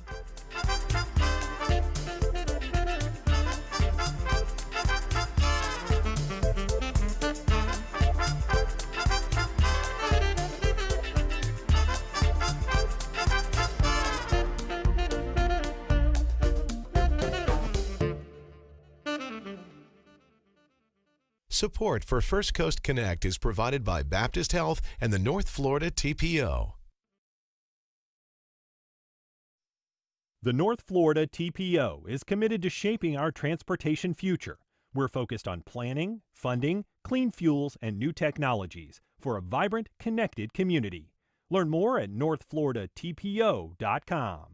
S4: Support for First Coast Connect is provided by Baptist Health and the North Florida TPO.
S1: The North Florida TPO is committed to shaping our transportation future. We're focused on planning, funding, clean fuels, and new technologies for a vibrant, connected community. Learn more at northfloridatpo.com.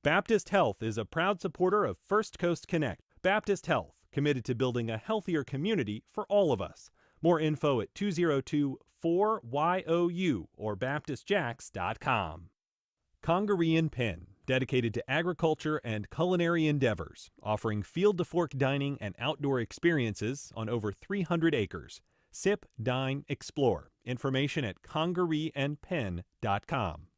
S1: Baptist Health is a proud supporter of First Coast Connect. Baptist Health, committed to building a healthier community for all of us. More info at 202-4YOU or baptistjax.com. Congaree & Penn, dedicated to agriculture and culinary endeavors, offering field-to-fork dining and outdoor experiences on over 300 acres. Sip, dine, explore. Information at congareeandpenn.com.